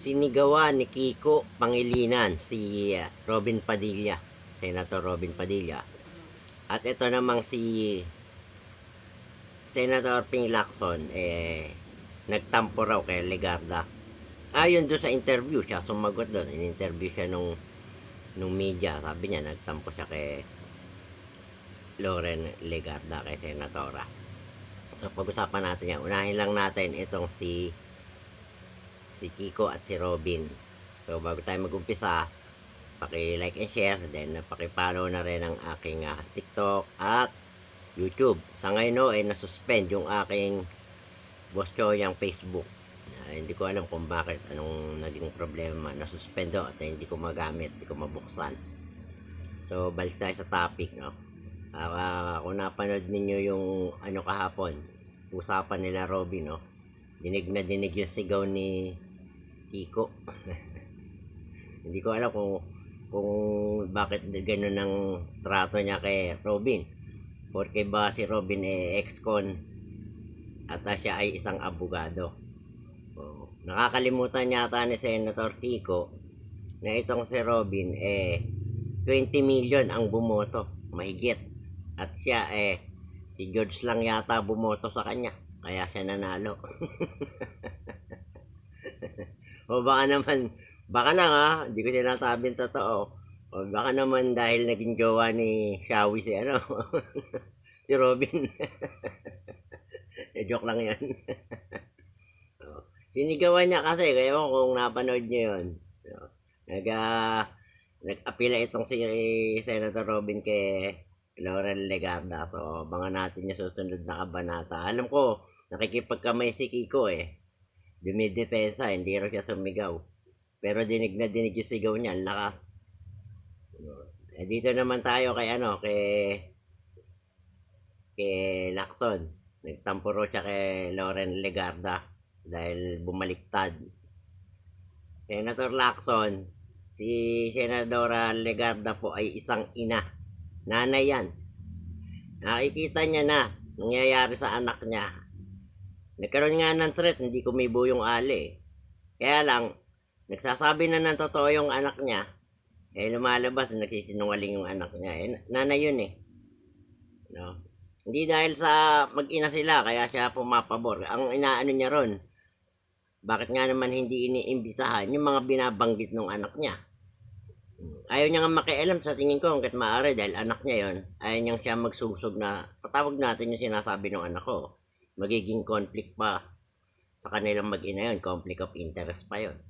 Sinigawa ni Kiko Pangilinan si Robin Padilla, Senator Robin Padilla. At ito namang si Senator Ping Lacson, nagtampo raw kay Legarda. Ayon doon sa interview, siya sumagot doon. In-interview siya nung media. Sabi niya, nagtampo siya kay Loren Legarda, kay Senatora. So pag-usapan natin yan. Unahin lang natin itong si Kiko at si Robin. So bago tayo mag-umpisa, paki-like and share, then paki-follow na rin ang aking TikTok at YouTube. Sa ngayon no, ay nasuspend yung aking Boss Choyang Facebook. Hindi ko alam kung bakit, anong naging problema. Nasuspend at hindi ko magamit, hindi ko mabuksan. So balik tayo sa topic, no. Kung napanood ninyo yung kahapon, usapan nila Robin, no. Dinig na dinig yung sigaw ni Kiko. Hindi ko alam kung bakit gano'n ang trato niya kay Robin. Porque ba si Robin ex-con at siya ay isang abogado. Nakakalimutan yata ni Senator Kiko na itong si Robin 20 million ang bumoto, mahigit. At siya si George lang yata bumoto sa kanya, kaya siya nanalo. O baka lang hindi ko sinasabing totoo. O baka naman dahil naging jowa ni Shawi si si Robin. Joke lang yan. Sinigawan niya kasi, kaya kung napanood niyo yun. Nag-apila itong si Senator Robin kay Loren Legarda. So, abangan natin yung susunod na kabanata. Alam ko, nakikipagkamay si Kiko dumidepensa, hindi rin siya sumigaw. Pero dinig na dinig yung sigaw niya, lakas. Dito naman tayo kay Lacson. Nagtampuro siya kay Loren Legarda dahil bumaliktad. Senator Lacson, si Senadora Legarda po ay isang ina. Nanay yan. Nakikita niya na nangyayari sa anak niya. Nagkaroon nga ng threat, hindi kumibo yung ali. Kaya lang, nagsasabi na ng totoo yung anak niya, lumalabas, nagsisinungaling yung anak niya. Nanay yun no? Hindi dahil sa mag-ina sila, kaya siya pumapabor. Ang inaano niya ron, bakit nga naman hindi iniimbitahan yung mga binabanggit ng anak niya? Ayaw niya nga makialam sa tingin ko hanggat maaari dahil anak niya yon. Ayaw niya siya magsusog na patawag natin yung sinasabi ng anak ko. Magiging conflict pa sa kanilang mag-ina yun, conflict of interest pa yon.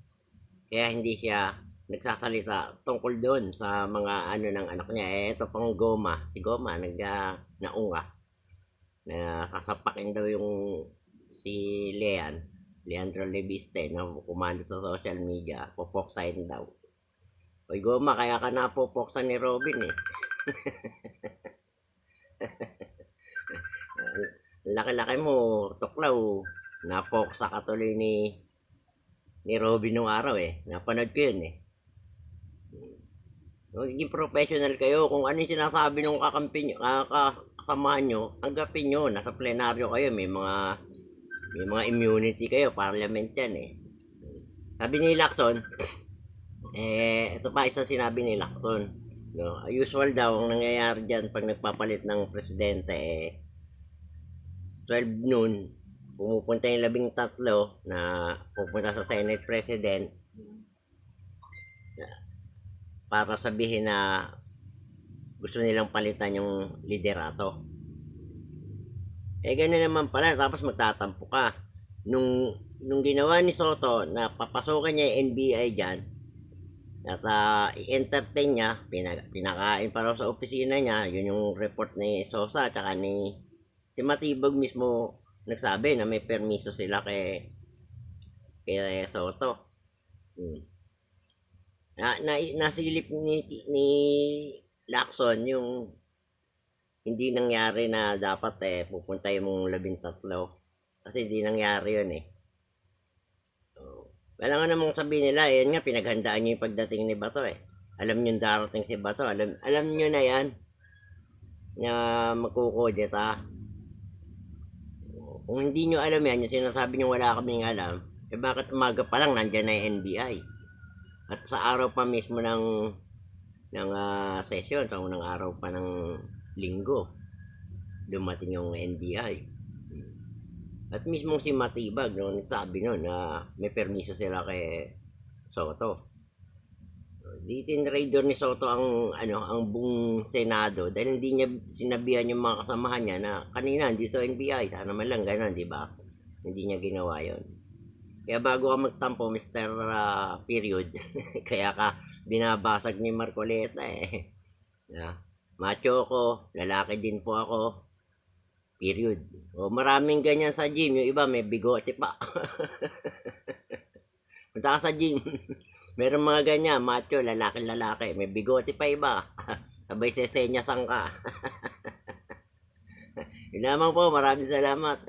Kaya hindi siya nagsasalita tungkol doon sa mga ng anak niya. Ito pang Goma, si Goma naungas na sasapakin daw yung si Leandro Leviste na kumando sa social media, popoksain daw. Oy Goma, kaya ka napopoksan ni Robin Laki-laki mo, tuklaw. Napoksa ka tuloy ni Robin nung araw Napanood ko yun Magiging professional kayo. Kung ano yung sinasabi ng kakampi nyo, kasamahan nyo, tanggapin nyo. Nasa plenaryo kayo, may mga immunity kayo, parliament yan Sabi ni Lacson, ito pa isang sinabi ni Lacson. No? Usual daw ang nangyayari dyan pag nagpapalit ng presidente 12 noon, pumupunta yung 13 na pupunta sa Senate President para sabihin na gusto nilang palitan yung liderato. Ganun naman pala, tapos magtatampo ka. Nung ginawa ni Soto na papasokan niya yung NBI dyan at i-entertain niya, pinakain para sa opisina niya, yun yung report ni Sosa at saka ni si Matibag mismo nagsabi na may permiso sila kay Soto. Nasilip ni Lacson yung hindi nangyari na dapat pupunta yung 13 kasi hindi nangyari yun wala nga namang sabihin nila yun nga pinaghandaan nyo yung pagdating ni Bato alam nyo darating si Bato, alam nyo na yan na magkukodeta. Kung hindi nyo alam yan, yung sinasabi nyo wala kaming alam, Eh bakit umaga pa lang nandyan na yung NBI? At sa araw pa mismo ng session, sa unang araw pa ng linggo, dumating yung NBI. At mismo si Matibag noon nagsabi noon na may permiso sila kay Soto. Di tinrader ni Soto ang buong Senado dahil hindi niya sinabihan yung mga kasamahan niya na kanina dito NBI, sana man lang gano'n, di ba? Hindi niya ginawa yon. Kaya bago ka magtampo, Mr. Period, kaya ka binabasag ni Marcoleta eh. Macho ko, lalaki din po ako, period. O maraming ganyan sa gym, yung iba may bigote pa. Punta ka sa gym, meron mga ganyan, macho, lalaki, may bigote pa iba. Sabay sesenyasan ka. Yun lamang po, maraming salamat.